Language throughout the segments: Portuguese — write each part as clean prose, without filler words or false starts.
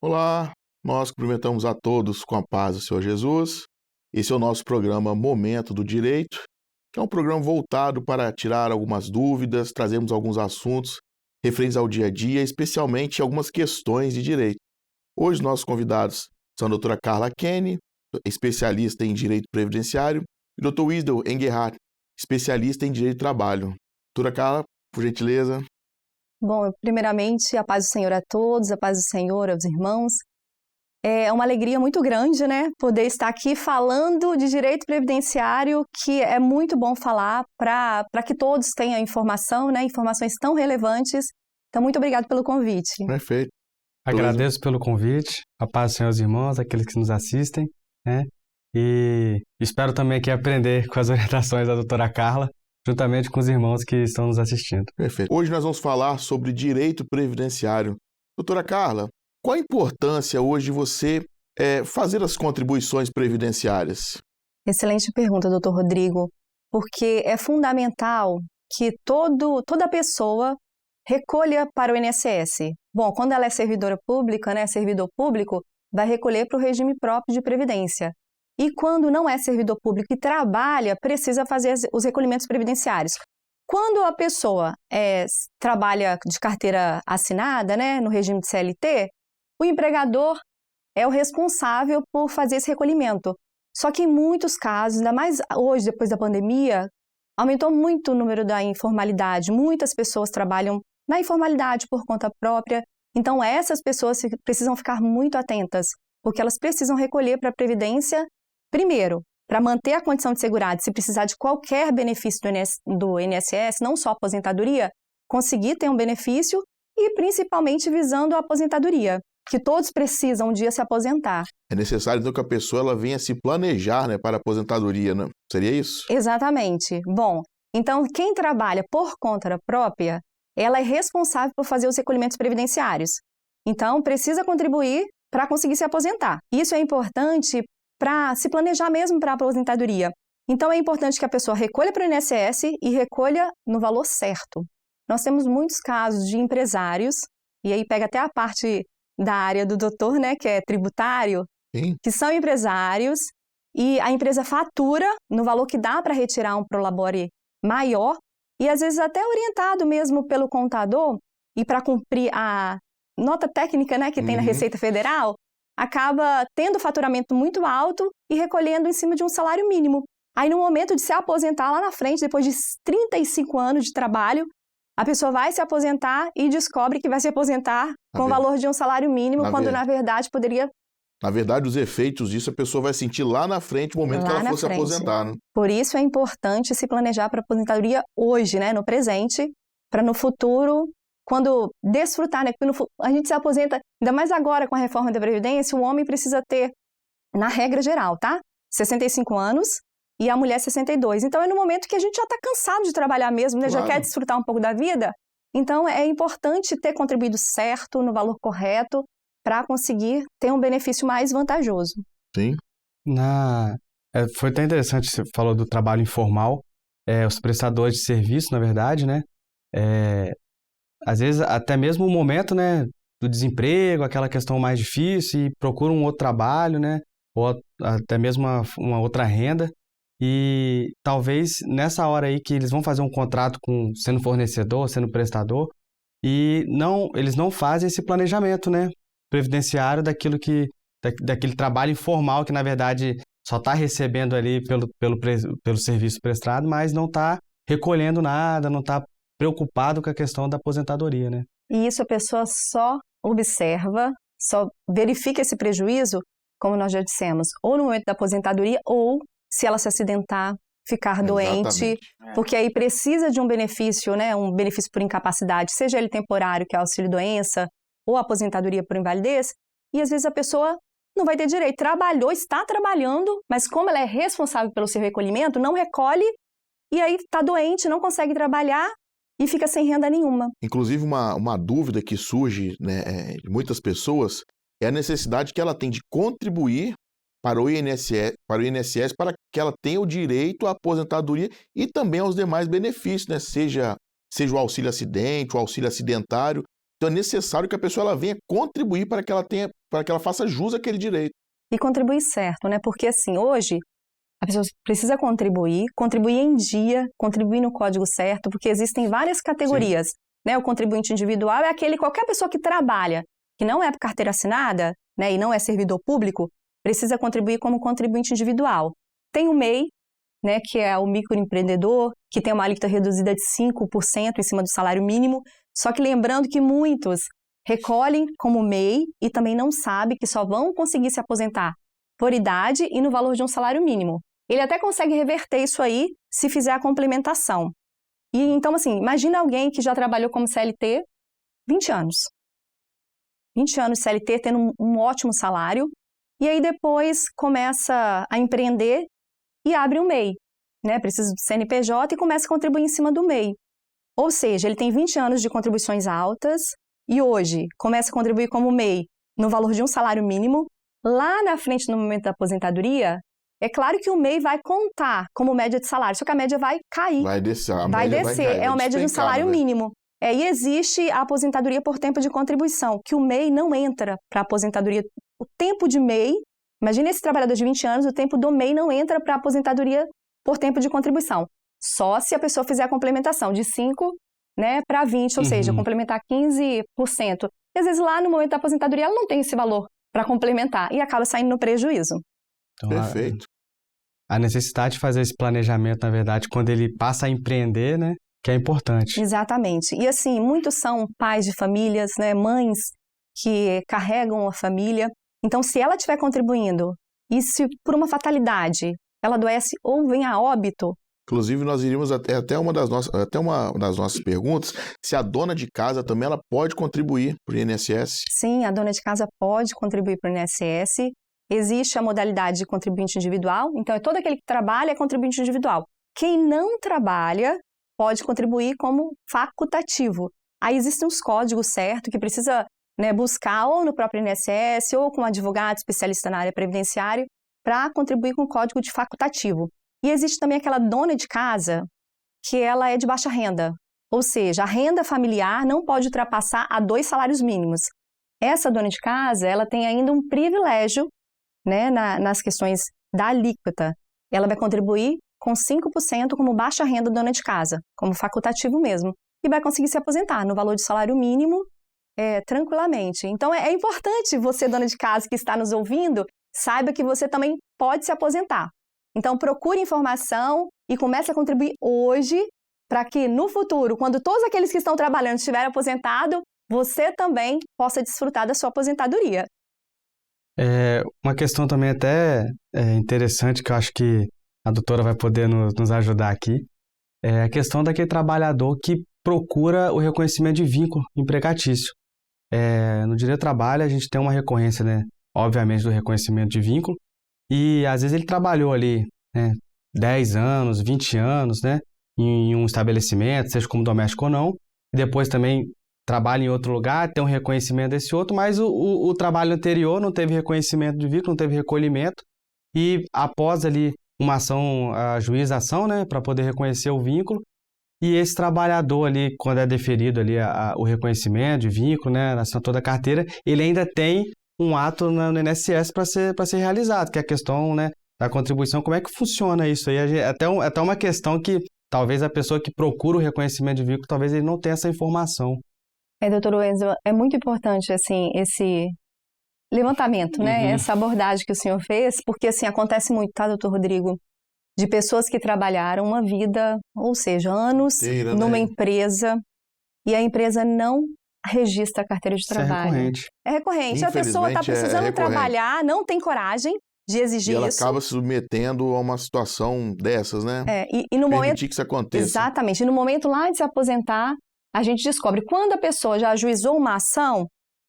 Olá, nós cumprimentamos a todos com a paz do Senhor Jesus. Esse é o nosso programa Momento do Direito, que é um programa voltado para tirar algumas dúvidas, trazermos alguns assuntos referentes ao dia a dia, especialmente algumas questões de direito. Hoje nossos convidados são a doutora Carla Kenny, especialista em Direito Previdenciário, e o Dr. Wisdel Engerhardt, especialista em Direito do Trabalho. Doutora Carla, por gentileza. Bom, primeiramente, a paz do Senhor a todos, a paz do Senhor aos irmãos. É uma alegria muito grande, né, poder estar aqui falando de direito previdenciário, que é muito bom falar para que todos tenham informação, né, informações tão relevantes. Então, muito obrigado pelo convite. Perfeito. Agradeço pelo convite, a paz do Senhor aos irmãos, aqueles que nos assistem, né, e espero também aqui aprender com as orientações da doutora Carla, juntamente com os irmãos que estão nos assistindo. Perfeito. Hoje nós vamos falar sobre direito previdenciário. Doutora Carla, qual a importância hoje de você fazer as contribuições previdenciárias? Excelente pergunta, doutor Rodrigo, porque é fundamental que toda pessoa recolha para o INSS. Bom, quando ela é servidora pública, né, servidor público, vai recolher para o regime próprio de previdência. E quando não é servidor público e trabalha, precisa fazer os recolhimentos previdenciários. Quando a pessoa trabalha de carteira assinada, né, no regime de CLT, o empregador é o responsável por fazer esse recolhimento. Só que em muitos casos, ainda mais hoje, depois da pandemia, aumentou muito o número da informalidade. Muitas pessoas trabalham na informalidade por conta própria. Então, essas pessoas precisam ficar muito atentas, porque elas precisam recolher para a Previdência, primeiro, para manter a condição de segurado, se precisar de qualquer benefício do INSS, não só aposentadoria, conseguir ter um benefício e principalmente visando a aposentadoria, que todos precisam um dia se aposentar. É necessário, então, que a pessoa venha se planejar, né, para a aposentadoria, né? Seria isso? Exatamente. Bom, então, quem trabalha por conta própria, ela é responsável por fazer os recolhimentos previdenciários. Então, precisa contribuir para conseguir se aposentar. Isso é importante para se planejar mesmo para a aposentadoria. Então, é importante que a pessoa recolha para o INSS e recolha no valor certo. Nós temos muitos casos de empresários, e aí pega até a parte da área do doutor, né, que é tributário, Sim. Que são empresários e a empresa fatura no valor que dá para retirar um prolabore maior e às vezes até orientado mesmo pelo contador e para cumprir a nota técnica, né, que tem na Receita Federal, acaba tendo faturamento muito alto e recolhendo em cima de um salário mínimo. Aí no momento de se aposentar lá na frente, depois de 35 anos de trabalho, a pessoa vai se aposentar e descobre que vai se aposentar com o valor de um salário mínimo, quando na verdade poderia... Na verdade, os efeitos disso a pessoa vai sentir lá na frente, no momento que ela for se aposentar, né? Por isso é importante se planejar para a aposentadoria hoje, né, no presente, para no futuro, quando desfrutar, né? Porque a gente se aposenta, ainda mais agora com a reforma da Previdência, o homem precisa ter, na regra geral, tá? 65 anos e a mulher 62. Então é no momento que a gente já está cansado de trabalhar mesmo, né? Claro. Já quer desfrutar um pouco da vida. Então é importante ter contribuído certo, no valor correto, para conseguir ter um benefício mais vantajoso. Sim. Foi até interessante, você falou do trabalho informal, os prestadores de serviço, na verdade, né? Às vezes até mesmo o momento, né, do desemprego, aquela questão mais difícil, e procura um outro trabalho, né? Ou até mesmo uma outra renda. E talvez nessa hora aí que eles vão fazer um contrato sendo fornecedor, sendo prestador, e eles não fazem esse planejamento, né, previdenciário daquele trabalho informal que, na verdade, só está recebendo ali pelo serviço prestado, mas não está recolhendo nada, não está preocupado com a questão da aposentadoria, né? E isso a pessoa só observa, só verifica esse prejuízo, como nós já dissemos, ou no momento da aposentadoria, ou se ela se acidentar, ficar doente, porque aí precisa de um benefício, né, um benefício por incapacidade, seja ele temporário, que é auxílio-doença, ou aposentadoria por invalidez, e às vezes a pessoa não vai ter direito. Trabalhou, está trabalhando, mas como ela é responsável pelo seu recolhimento, não recolhe, e aí está doente, não consegue trabalhar e fica sem renda nenhuma. Inclusive, uma dúvida que surge, né, de muitas pessoas é a necessidade que ela tem de contribuir para o INSS para que ela tenha o direito à aposentadoria e também aos demais benefícios, né? Seja o auxílio acidente, o auxílio acidentário. Então é necessário que a pessoa venha contribuir para que ela para que ela faça jus àquele direito. E contribuir certo, né? Porque assim, hoje, a pessoa precisa contribuir em dia, contribuir no código certo, porque existem várias categorias, né? O contribuinte individual é qualquer pessoa que trabalha, que não é carteira assinada, né, e não é servidor público, precisa contribuir como contribuinte individual. Tem o MEI, né, que é o microempreendedor, que tem uma alíquota reduzida de 5% em cima do salário mínimo, só que lembrando que muitos recolhem como MEI e também não sabem que só vão conseguir se aposentar por idade e no valor de um salário mínimo. Ele até consegue reverter isso aí se fizer a complementação. E então, assim, imagina alguém que já trabalhou como CLT 20 anos. 20 anos de CLT, tendo um ótimo salário, e aí depois começa a empreender e abre um MEI, né? Precisa do CNPJ e começa a contribuir em cima do MEI. Ou seja, ele tem 20 anos de contribuições altas e hoje começa a contribuir como MEI no valor de um salário mínimo. Lá na frente, no momento da aposentadoria, é claro que o MEI vai contar como média de salário, só que a média vai cair. Vai descer. Vai descer, é a média de um salário mínimo. E existe a aposentadoria por tempo de contribuição, que o MEI não entra para a aposentadoria. O tempo de MEI, imagina esse trabalhador de 20 anos, o tempo do MEI não entra para a aposentadoria por tempo de contribuição. Só se a pessoa fizer a complementação de 5, né, para 20, ou seja, complementar 15%. E às vezes lá no momento da aposentadoria ela não tem esse valor para complementar e acaba saindo no prejuízo. Então, Perfeito. A necessidade de fazer esse planejamento, na verdade, quando ele passa a empreender, né, que é importante. Exatamente. E assim, muitos são pais de famílias, né, mães que carregam a família. Então, se ela estiver contribuindo e se por uma fatalidade ela adoece ou vem a óbito. Inclusive, nós iríamos até uma das nossas perguntas, se a dona de casa também ela pode contribuir para o INSS. Sim, a dona de casa pode contribuir para o INSS. Existe a modalidade de contribuinte individual, então todo aquele que trabalha é contribuinte individual. Quem não trabalha pode contribuir como facultativo. Aí existem os códigos certos que precisa, né, buscar ou no próprio INSS ou com um advogado especialista na área previdenciária para contribuir com o código de facultativo. E existe também aquela dona de casa que ela é de baixa renda, ou seja, a renda familiar não pode ultrapassar a 2 salários mínimos. Essa dona de casa, ela tem ainda um privilégio, né, nas questões da alíquota. Ela vai contribuir com 5% como baixa renda dona de casa, como facultativo mesmo, e vai conseguir se aposentar no valor de salário mínimo tranquilamente. Então, é importante você, dona de casa que está nos ouvindo, saiba que você também pode se aposentar. Então, procure informação e comece a contribuir hoje para que no futuro, quando todos aqueles que estão trabalhando estiverem aposentados, você também possa desfrutar da sua aposentadoria. Uma questão também até interessante que eu acho que a doutora vai poder nos ajudar aqui, é a questão daquele trabalhador que procura o reconhecimento de vínculo empregatício. No direito do trabalho, a gente tem uma recorrência, né, obviamente, do reconhecimento de vínculo, e às vezes ele trabalhou ali, né, 10 anos, 20 anos, né, em um estabelecimento, seja como doméstico ou não, e depois também trabalha em outro lugar, tem um reconhecimento desse outro, mas o trabalho anterior não teve reconhecimento de vínculo, não teve recolhimento, e após ali uma ação, a juização, né, para poder reconhecer o vínculo, e esse trabalhador ali, quando é deferido ali o reconhecimento de vínculo, né, na assinatura da carteira, ele ainda tem um ato no INSS para ser realizado, que é a questão, né, da contribuição. Como é que funciona isso aí? Até uma questão que talvez a pessoa que procura o reconhecimento de vínculo, talvez ele não tenha essa informação. Doutor Wenzel, é muito importante, assim, esse levantamento, né? Essa abordagem que o senhor fez, porque, assim, acontece muito, tá, doutor Rodrigo? De pessoas que trabalharam uma vida, ou seja, anos numa empresa, e a empresa não registra a carteira de trabalho. Isso é recorrente. É recorrente. A pessoa está precisando trabalhar, não tem coragem de exigir isso. E ela acaba se submetendo a uma situação dessas, né? E no momento que isso aconteça. Exatamente. E no momento lá de se aposentar, a gente descobre quando a pessoa já ajuizou uma ação,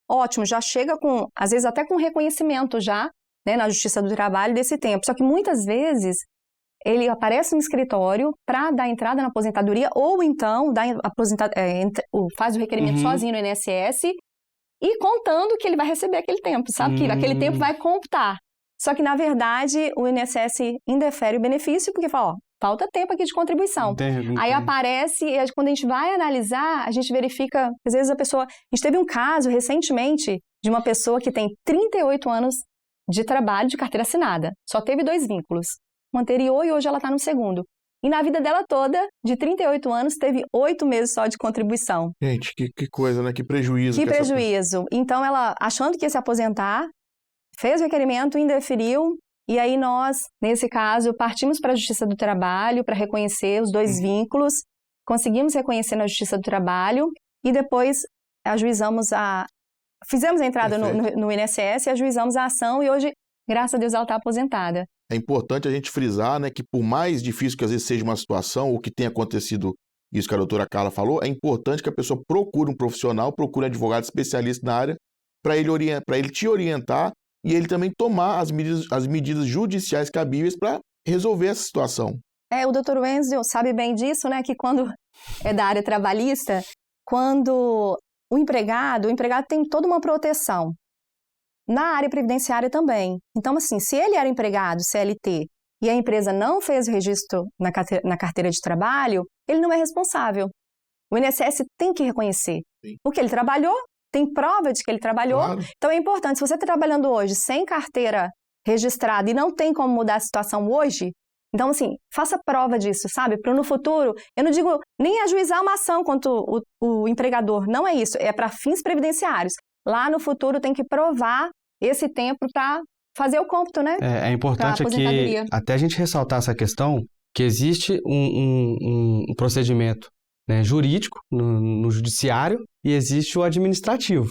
ótimo, já chega com, às vezes até com reconhecimento já, né, na Justiça do Trabalho desse tempo. Só que muitas vezes ele aparece no escritório para dar entrada na aposentadoria ou então faz o requerimento sozinho no INSS e contando que ele vai receber aquele tempo, sabe? Que aquele tempo vai computar. Só que, na verdade, o INSS indefere o benefício porque fala, falta tempo aqui de contribuição. Aí aparece, e quando a gente vai analisar, a gente verifica, às vezes a gente teve um caso recentemente de uma pessoa que tem 38 anos de trabalho de carteira assinada. Só teve 2 vínculos, o anterior e hoje ela está no segundo. E na vida dela toda, de 38 anos, teve 8 meses só de contribuição. Gente, que coisa, né? Que prejuízo. Que prejuízo. Então, ela, achando que ia se aposentar, fez o requerimento, indeferiu, e aí nós, nesse caso, partimos para a Justiça do Trabalho para reconhecer os 2 vínculos, conseguimos reconhecer na Justiça do Trabalho, e depois fizemos a entrada no INSS, ajuizamos a ação, e hoje, graças a Deus, ela está aposentada. É importante a gente frisar, né, que por mais difícil que às vezes seja uma situação, ou que tenha acontecido isso que a doutora Carla falou, é importante que a pessoa procure um profissional, procure um advogado especialista na área, para ele te orientar e ele também tomar as medidas judiciais cabíveis para resolver essa situação. O doutor Wenzio sabe bem disso, né, que quando é da área trabalhista, quando o empregado tem toda uma proteção. Na área previdenciária também. Então, assim, se ele era empregado, CLT, e a empresa não fez o registro na carteira de trabalho, ele não é responsável. O INSS tem que reconhecer. Sim. Porque ele trabalhou, tem prova de que ele trabalhou. Claro. Então, é importante, se você está trabalhando hoje sem carteira registrada e não tem como mudar a situação hoje, então, assim, faça prova disso, sabe? Para no futuro, eu não digo nem ajuizar uma ação contra o empregador, não é isso, é para fins previdenciários. Lá no futuro tem que provar esse tempo para fazer o cômputo, né? É importante aqui até a gente ressaltar essa questão, que existe um procedimento, né, jurídico no judiciário e existe o administrativo.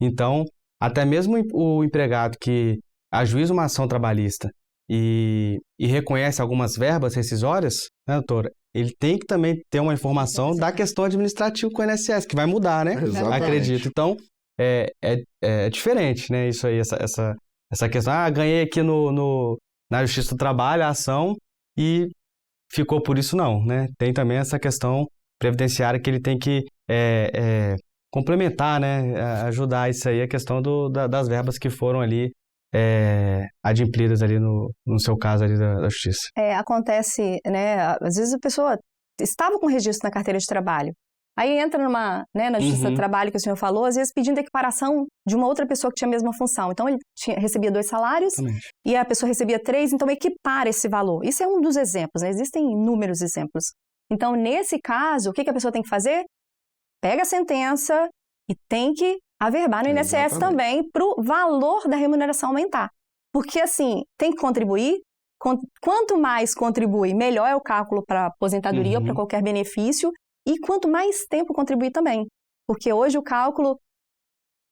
Então, até mesmo o empregado que ajuiza uma ação trabalhista e reconhece algumas verbas rescisórias, né, doutora? Ele tem que também ter uma informação da questão administrativa com o INSS, que vai mudar, né? Exatamente. Acredito. Então, é diferente, né? Isso aí, essa questão. Ganhei aqui na Justiça do Trabalho a ação e ficou por isso não, né? Tem também essa questão previdenciária que ele tem que complementar, né? Ajudar isso aí, a questão das verbas que foram ali adimplidas ali no seu caso ali da Justiça. Acontece, né? Às vezes a pessoa estava com registro na carteira de trabalho. Aí entra na Justiça do Trabalho que o senhor falou, às vezes pedindo equiparação de uma outra pessoa que tinha a mesma função. Então, ele recebia 2 salários e a pessoa recebia 3, então equipara esse valor. Isso é um dos exemplos, né? Existem inúmeros exemplos. Então, nesse caso, o que a pessoa tem que fazer? Pega a sentença e tem que averbar no INSS também para o valor da remuneração aumentar. Porque, assim, tem que contribuir. Quanto mais contribui, melhor é o cálculo para aposentadoria ou para qualquer benefício. E quanto mais tempo contribuir também. Porque hoje o cálculo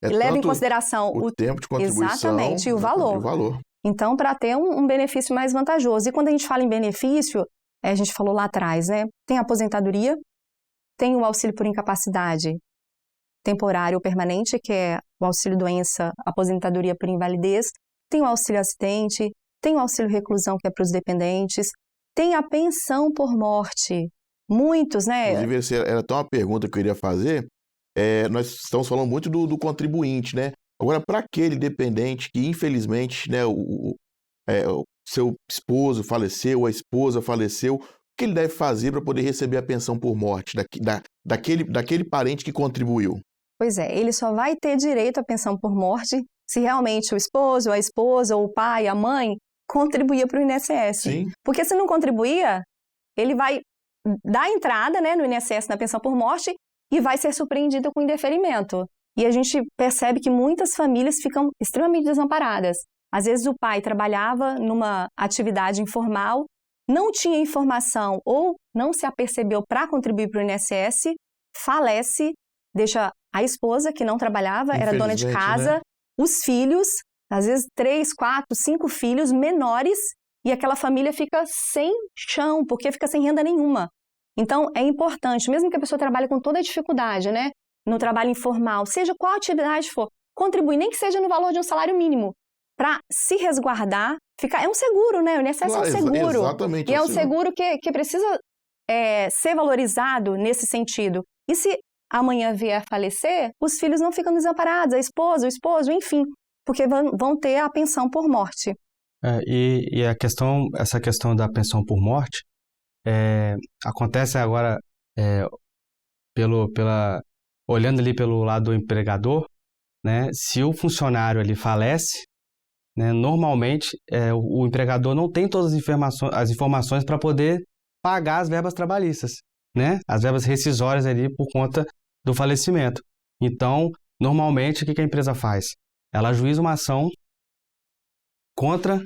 leva em consideração o tempo de contribuição. Exatamente, e o valor. Então, para ter um benefício mais vantajoso. E quando a gente fala em benefício, a gente falou lá atrás, né? Tem a aposentadoria, tem o auxílio por incapacidade temporário ou permanente, que é o auxílio doença, aposentadoria por invalidez, tem o auxílio acidente, tem o auxílio reclusão, que é para os dependentes, tem a pensão por morte. Muitos, né? Inclusive, era até uma pergunta que eu iria fazer. Nós estamos falando muito do contribuinte, né? Agora, para aquele dependente que, infelizmente, né, o seu esposo faleceu, ou a esposa faleceu, o que ele deve fazer para poder receber a pensão por morte daquele parente que contribuiu? Pois é, ele só vai ter direito à pensão por morte se realmente o esposo, a esposa, ou o pai, a mãe, contribuía para o INSS. Sim. Porque se não contribuía, ele vai dar entrada, né, no INSS na pensão por morte e vai ser surpreendido com indeferimento. E a gente percebe que muitas famílias ficam extremamente desamparadas. Às vezes o pai trabalhava numa atividade informal, não tinha informação ou não se apercebeu para contribuir para o INSS, falece, deixa a esposa, que não trabalhava, era dona de casa, né? Os filhos, às vezes 3, 4, 5 filhos menores, e aquela família fica sem chão, porque fica sem renda nenhuma. Então, é importante, mesmo que a pessoa trabalhe com toda a dificuldade, né? No trabalho informal, seja qual atividade for, contribuir, nem que seja no valor de um salário mínimo, para se resguardar, é um seguro, né? O INSS é um seguro. Exatamente. E é um seguro que precisa ser valorizado nesse sentido. E se amanhã vier a falecer, os filhos não ficam desamparados, a esposa, o esposo, enfim, porque vão ter a pensão por morte. E essa questão da pensão por morte acontece agora olhando ali pelo lado do empregador, né, se o funcionário ali falece, né, normalmente o empregador não tem todas as informações para poder pagar as verbas trabalhistas, né, as verbas rescisórias ali por conta do falecimento. Então, normalmente, o que a empresa faz? Ela ajuiza uma ação contra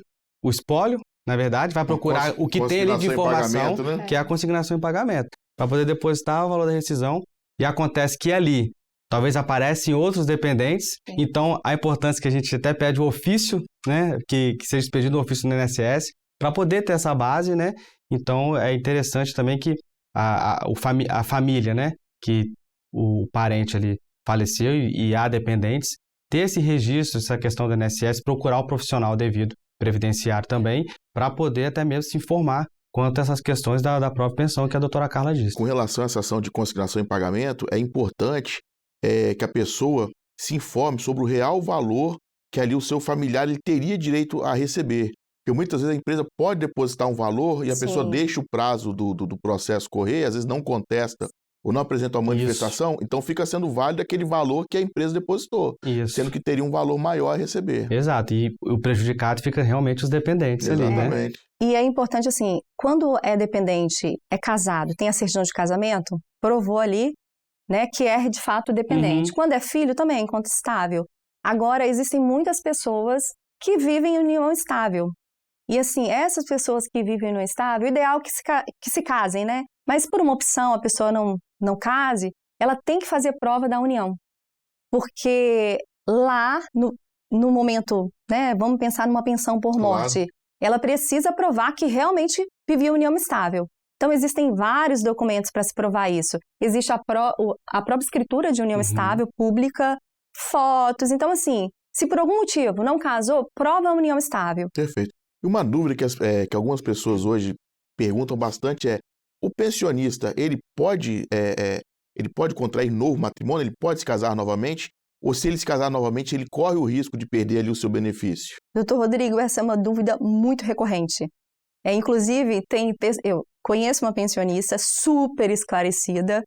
o espólio, na verdade, vai procurar o que tem ali de informação, né? Que é a consignação em pagamento, para poder depositar o valor da rescisão, e acontece que ali talvez aparecem outros dependentes, então a importância que a gente até pede o ofício, né, que seja expedido um ofício no INSS, para poder ter essa base, né, então é interessante também que a família, né, que o parente ali faleceu e há dependentes, ter esse registro, essa questão do INSS, procurar o profissional devido, previdenciário também, para poder até mesmo se informar quanto a essas questões da própria pensão que a doutora Carla disse. Com relação a essa ação de consignação em pagamento, é importante que a pessoa se informe sobre o real valor que ali o seu familiar ele teria direito a receber. Porque muitas vezes a empresa pode depositar um valor e a pessoa deixa o prazo do processo correr, às vezes não contesta ou não apresenta uma manifestação, então fica sendo válido aquele valor que a empresa depositou, sendo que teria um valor maior a receber. Exato, e o prejudicado fica realmente os dependentes ali, né? E é importante assim, quando é dependente, é casado, tem a certidão de casamento, provou ali, né, que é de fato dependente. Quando é filho, também é incontestável. Agora, existem muitas pessoas que vivem em união estável. E assim, essas pessoas que vivem em união estável, o ideal é que se casem, né? Mas por uma opção, a pessoa não case, ela tem que fazer prova da união. Porque lá, no momento, né, vamos pensar numa pensão por morte, ela precisa provar que realmente vivia em união estável. Então, existem vários documentos para se provar isso. Existe a própria escritura de união estável, pública, fotos. Então, assim, se por algum motivo não casou, prova a união estável. Perfeito. E uma dúvida que algumas pessoas hoje perguntam bastante é: o pensionista, ele pode contrair novo matrimônio? Ele pode se casar novamente? Ou se ele se casar novamente, ele corre o risco de perder ali o seu benefício? Doutor Rodrigo, essa é uma dúvida muito recorrente. Inclusive, eu conheço uma pensionista super esclarecida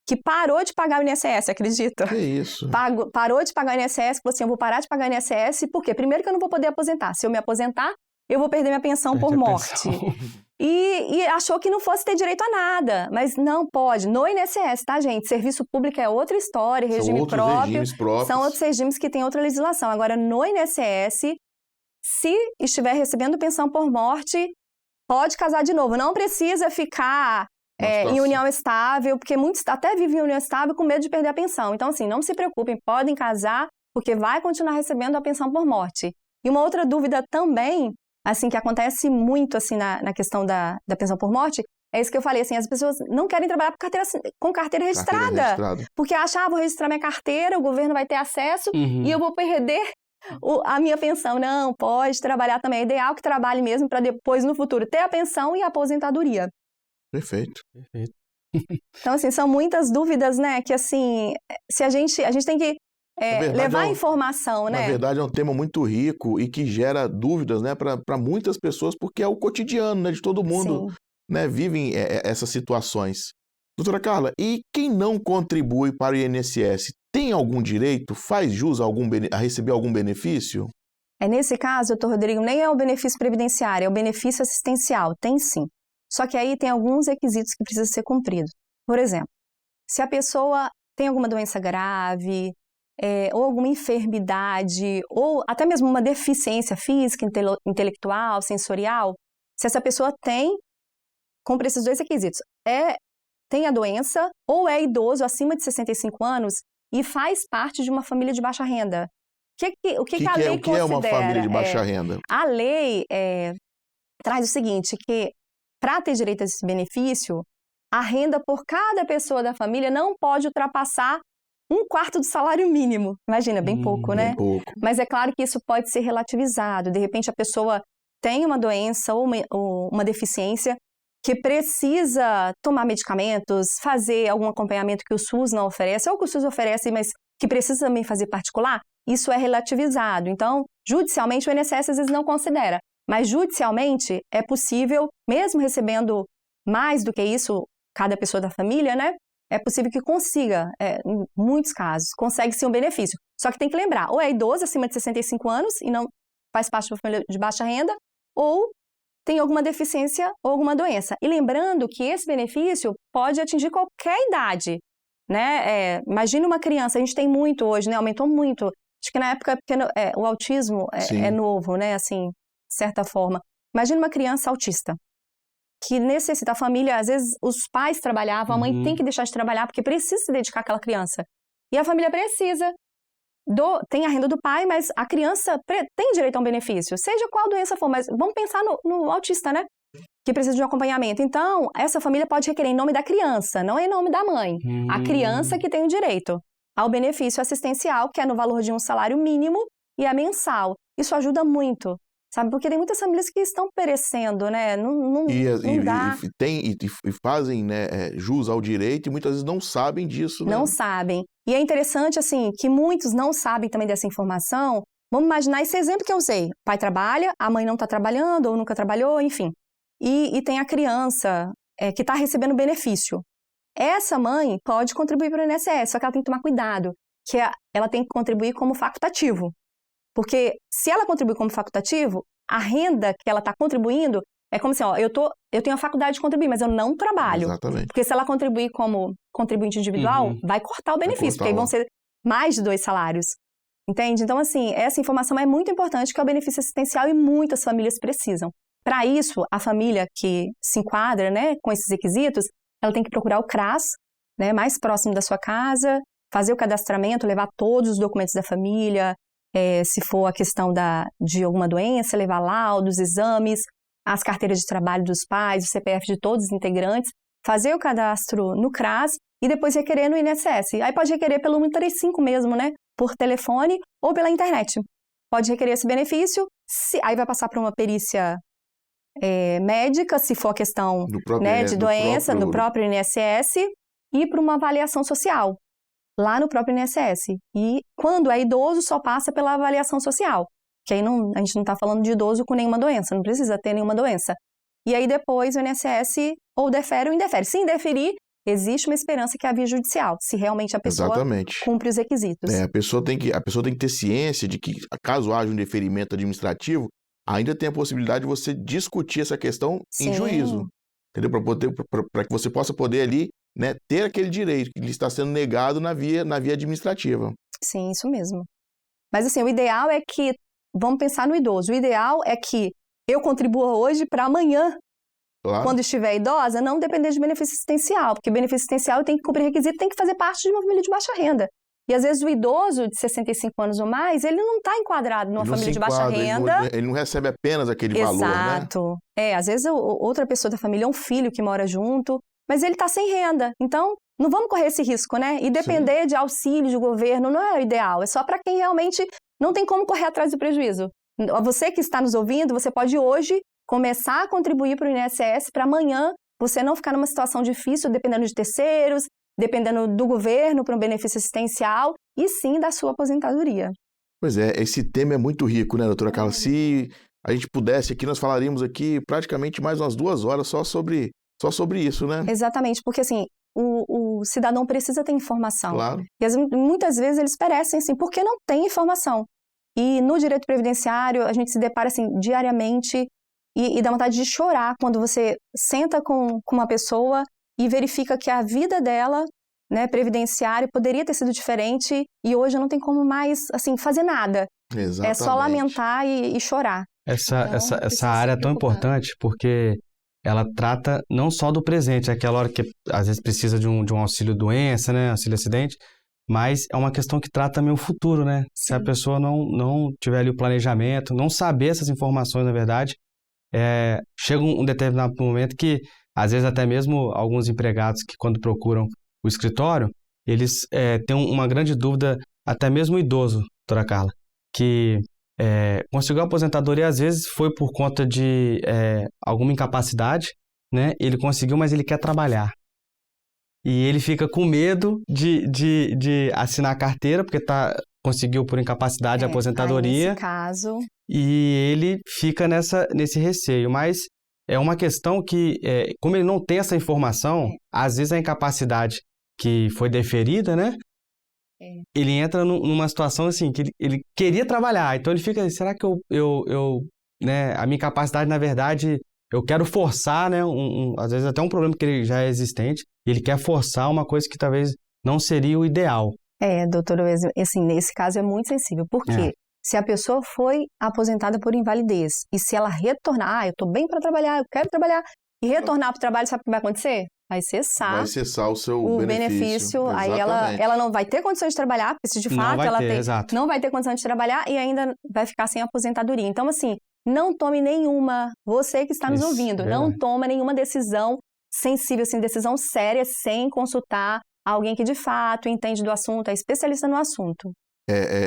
que parou de pagar o INSS, acredita? Que isso? Parou de pagar o INSS, falou assim, eu vou parar de pagar o INSS, por quê? Primeiro que eu não vou poder aposentar. Se eu me aposentar, eu vou perder minha pensão por morte. E achou que não fosse ter direito a nada, mas não pode. No INSS, tá, gente? Serviço público é outra história, regime próprio. São outros regimes que têm outra legislação. Agora, no INSS, se estiver recebendo pensão por morte, pode casar de novo. Não precisa ficar em união estável, porque muitos até vivem em união estável com medo de perder a pensão. Então, assim, não se preocupem, podem casar, porque vai continuar recebendo a pensão por morte. E uma outra dúvida também, assim, que acontece muito, assim, na questão da pensão por morte, é isso que eu falei, assim, as pessoas não querem trabalhar com carteira registrada. Porque acham, vou registrar minha carteira, o governo vai ter acesso e eu vou perder a minha pensão. Não, pode trabalhar também. É ideal que trabalhe mesmo para depois, no futuro, ter a pensão e a aposentadoria. Perfeito. Então, assim, são muitas dúvidas, né, que, assim, se a gente tem que levar informação, né? Na verdade, é um tema muito rico e que gera dúvidas, né, para muitas pessoas, porque é o cotidiano, né, de todo mundo, né, vivem essas situações. Doutora Carla, e quem não contribui para o INSS tem algum direito, faz jus a receber algum benefício? Nesse caso, doutor Rodrigo, nem é o benefício previdenciário, é o benefício assistencial, tem sim. Só que aí tem alguns requisitos que precisam ser cumpridos. Por exemplo, se a pessoa tem alguma doença grave, ou alguma enfermidade, ou até mesmo uma deficiência física, intelectual, sensorial, se essa pessoa cumpre esses dois requisitos, tem a doença ou é idoso acima de 65 anos e faz parte de uma família de baixa renda. O que a lei considera? O que é uma família de baixa renda? A lei traz o seguinte, que para ter direito a esse benefício, a renda por cada pessoa da família não pode ultrapassar 1/4 do salário mínimo. Imagina, bem pouco, né? Bem pouco. Mas é claro que isso pode ser relativizado. De repente, a pessoa tem uma doença ou uma deficiência que precisa tomar medicamentos, fazer algum acompanhamento que o SUS não oferece, ou que o SUS oferece, mas que precisa também fazer particular, isso é relativizado. Então, judicialmente, o INSS às vezes não considera. Mas, judicialmente, é possível, mesmo recebendo mais do que isso, cada pessoa da família, né? É possível que consiga, em muitos casos, consegue sim um benefício. Só que tem que lembrar, ou é idoso acima de 65 anos e não faz parte de uma família de baixa renda, ou tem alguma deficiência ou alguma doença. E lembrando que esse benefício pode atingir qualquer idade, né? Imagina uma criança, a gente tem muito hoje, né? Aumentou muito. Acho que na época o autismo é novo, né? Assim, de certa forma. Imagina uma criança autista, que necessita, a família, às vezes os pais trabalhavam, a mãe tem que deixar de trabalhar porque precisa se dedicar àquela criança. E a família precisa, tem a renda do pai, mas a criança tem direito a um benefício, seja qual doença for, mas vamos pensar no autista, né? Que precisa de um acompanhamento. Então, essa família pode requerer em nome da criança, não em nome da mãe. A criança que tem o direito ao benefício assistencial, que é no valor de um salário mínimo e é mensal. Isso ajuda muito. Sabe, porque tem muitas famílias que estão perecendo, né? Não dá. E fazem, né, jus ao direito e muitas vezes não sabem disso, né? Não sabem. E é interessante, assim, que muitos não sabem também dessa informação. Vamos imaginar esse exemplo que eu usei. O pai trabalha, a mãe não está trabalhando ou nunca trabalhou, enfim. E tem a criança que está recebendo benefício. Essa mãe pode contribuir para o INSS, só que ela tem que tomar cuidado, que ela tem que contribuir como facultativo. Porque se ela contribuir como facultativo, a renda que ela está contribuindo é como assim, ó, eu tenho a faculdade de contribuir, mas eu não trabalho. Exatamente. Porque se ela contribuir como contribuinte individual, vai cortar o benefício, porque aí vão ser mais de 2 salários. Entende? Então, assim, essa informação é muito importante, que é o benefício assistencial e muitas famílias precisam. Para isso, a família que se enquadra, né, com esses requisitos, ela tem que procurar o CRAS, né, mais próximo da sua casa, fazer o cadastramento, levar todos os documentos da família, se for a questão de alguma doença, levar laudos, exames, as carteiras de trabalho dos pais, o CPF de todos os integrantes, fazer o cadastro no CRAS e depois requerer no INSS. Aí pode requerer pelo 135 mesmo, né? Por telefone ou pela internet. Pode requerer esse benefício, aí vai passar para uma perícia médica, se for a questão de doença, do próprio INSS, e para uma avaliação social, lá no próprio INSS. E quando é idoso, só passa pela avaliação social. Que aí a gente não está falando de idoso com nenhuma doença, não precisa ter nenhuma doença. E aí depois o INSS ou defere ou indefere. Se indeferir, existe uma esperança que é a via judicial, se realmente a pessoa cumpre os requisitos. A pessoa tem que ter ciência de que, caso haja um indeferimento administrativo, ainda tem a possibilidade de você discutir essa questão em juízo. Entendeu? Para que você possa poder ali, né, ter aquele direito que lhe está sendo negado na via administrativa. Sim, isso mesmo. Mas assim, o ideal é que, vamos pensar no idoso, o ideal é que eu contribua hoje para amanhã, quando estiver idosa, não depender de benefício assistencial, porque benefício assistencial tem que cumprir requisito, tem que fazer parte de uma família de baixa renda. E às vezes o idoso de 65 anos ou mais, ele não está enquadrado numa família de baixa renda. Ele não recebe apenas aquele valor, né? Exato. Às vezes outra pessoa da família é um filho que mora junto, mas ele está sem renda. Então, não vamos correr esse risco, né? E depender de auxílio do governo não é o ideal. É só para quem realmente não tem como correr atrás do prejuízo. Você que está nos ouvindo, você pode hoje começar a contribuir para o INSS para amanhã você não ficar numa situação difícil, dependendo de terceiros, dependendo do governo para um benefício assistencial e sim da sua aposentadoria. Pois é, esse tema é muito rico, né, doutora Carla? Se a gente pudesse aqui, nós falaríamos aqui praticamente mais umas 2 horas só sobre isso, né? Exatamente, porque assim, o cidadão precisa ter informação. Claro. E muitas vezes eles perecem assim, porque não tem informação. E no direito previdenciário, a gente se depara assim, diariamente e dá vontade de chorar quando você senta com uma pessoa e verifica que a vida dela, né, previdenciária, poderia ter sido diferente e hoje não tem como mais, assim, fazer nada. Exatamente. É só lamentar e chorar. Essa área é tão importante porque ela trata não só do presente, aquela hora que às vezes precisa de um auxílio doença, né, auxílio acidente, mas é uma questão que trata também o futuro, né? Sim. Se a pessoa não tiver ali o planejamento, não saber essas informações, na verdade, chega um determinado momento que, às vezes, até mesmo alguns empregados que, quando procuram o escritório, eles têm uma grande dúvida, até mesmo o idoso, doutora Carla, que conseguiu a aposentadoria, às vezes, foi por conta de alguma incapacidade, né? Ele conseguiu, mas ele quer trabalhar. E ele fica com medo de assinar a carteira, porque conseguiu por incapacidade a aposentadoria. Nesse caso... E ele fica nesse receio. Mas é uma questão que, como ele não tem essa informação, às vezes a incapacidade que foi deferida, né? ele entra numa situação assim, que ele queria trabalhar, então ele fica, será que né, a minha capacidade, na verdade, eu quero forçar, né, às vezes até um problema que ele já é existente, ele quer forçar uma coisa que talvez não seria o ideal. Doutor, assim, nesse caso é muito sensível, porque se a pessoa foi aposentada por invalidez, e se ela retornar, eu estou bem para trabalhar, eu quero trabalhar, e retornar para o trabalho, sabe o que vai acontecer? Vai cessar o seu benefício. Aí ela não vai ter condições de trabalhar, porque se de fato não vai ter condições de trabalhar e ainda vai ficar sem aposentadoria. Então, assim, não tome você que está nos ouvindo, não toma nenhuma decisão sensível, assim, decisão séria, sem consultar alguém que de fato entende do assunto, é especialista no assunto.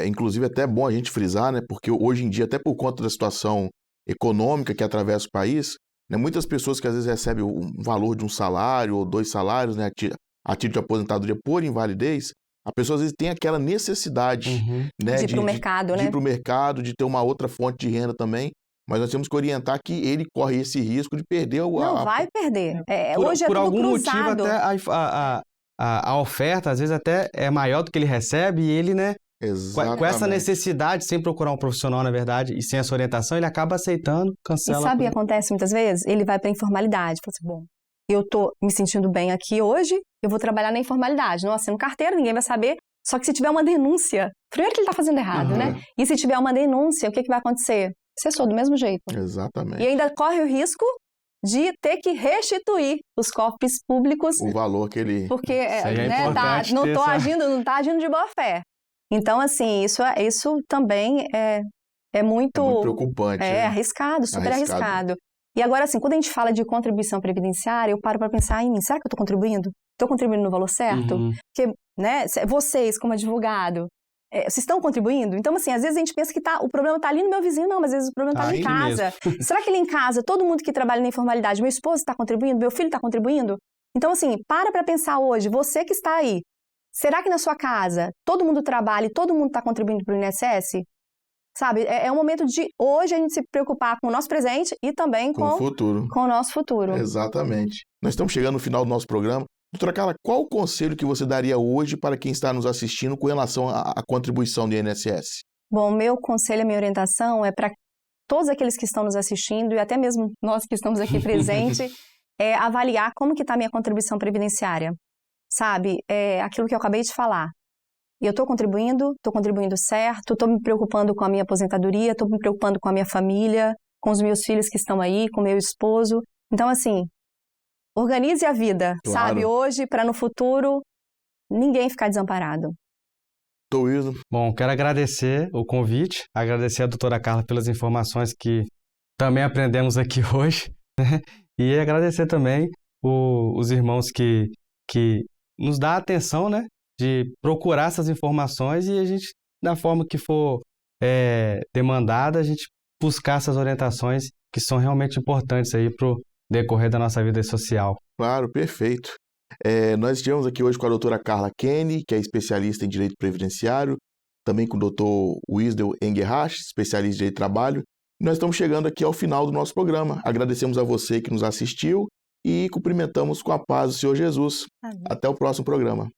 Inclusive, até é bom a gente frisar, né? Porque hoje em dia, até por conta da situação econômica que atravessa o país, né, muitas pessoas que às vezes recebem o valor de um salário ou 2 salários, né, a título de aposentadoria por invalidez, a pessoa às vezes tem aquela necessidade, né, de ir para o mercado, de ir para o mercado, de ter uma outra fonte de renda também. Mas nós temos que orientar que ele corre esse risco de perder vai perder. Hoje por tudo algum cruzado. motivo, até a oferta, às vezes, até é maior do que ele recebe e ele, né? Exatamente. Com essa necessidade, sem procurar um profissional, na verdade, e sem essa orientação, ele acaba aceitando, cancela. E sabe o que acontece muitas vezes? Ele vai para a informalidade. Fala assim, bom, eu tô me sentindo bem aqui hoje, eu vou trabalhar na informalidade. Não assino carteira, ninguém vai saber. Só que se tiver uma denúncia, primeiro que ele está fazendo errado, né? E se tiver uma denúncia, o que vai acontecer? Cessou do mesmo jeito. Exatamente. E ainda corre o risco de ter que restituir os cofres públicos. O valor que ele... Porque não está agindo de boa fé. Então, assim, isso também é muito... É muito preocupante. Arriscado, super arriscado. E agora, assim, quando a gente fala de contribuição previdenciária, eu paro para pensar em mim. Será que eu estou contribuindo? Estou contribuindo no valor certo? Porque, né, vocês, como advogado, vocês estão contribuindo? Então, assim, às vezes a gente pensa que o problema está ali no meu vizinho, não, mas às vezes o problema está ali em casa. Será que ele em casa, todo mundo que trabalha na informalidade, meu esposo está contribuindo, meu filho está contribuindo? Então, assim, para pensar hoje, você que está aí, será que na sua casa todo mundo trabalha e todo mundo está contribuindo para o INSS? Sabe, é um momento de hoje a gente se preocupar com o nosso presente e também com o nosso futuro. Exatamente. Nós estamos chegando no final do nosso programa. Doutora Carla, qual o conselho que você daria hoje para quem está nos assistindo com relação à contribuição do INSS? Bom, meu conselho, a minha orientação é para todos aqueles que estão nos assistindo e até mesmo nós que estamos aqui presentes, avaliar como que está a minha contribuição previdenciária. Sabe, aquilo que eu acabei de falar. Eu estou contribuindo certo, estou me preocupando com a minha aposentadoria, estou me preocupando com a minha família, com os meus filhos que estão aí, com o meu esposo. Então, assim, organize a vida, sabe, hoje, para no futuro ninguém ficar desamparado. Bom, quero agradecer o convite, agradecer a doutora Carla pelas informações que também aprendemos aqui hoje, né? E agradecer também os irmãos que nos dá atenção, né, de procurar essas informações e a gente, da forma que for demandada, a gente buscar essas orientações que são realmente importantes aí para o decorrer da nossa vida social. Claro, perfeito. Nós estivemos aqui hoje com a doutora Carla Kenny, que é especialista em Direito Previdenciário, também com o doutor Wisdel Engerhach, especialista em Direito do Trabalho. Nós estamos chegando aqui ao final do nosso programa. Agradecemos a você que nos assistiu e cumprimentamos com a paz do Senhor Jesus. Amém. Até o próximo programa.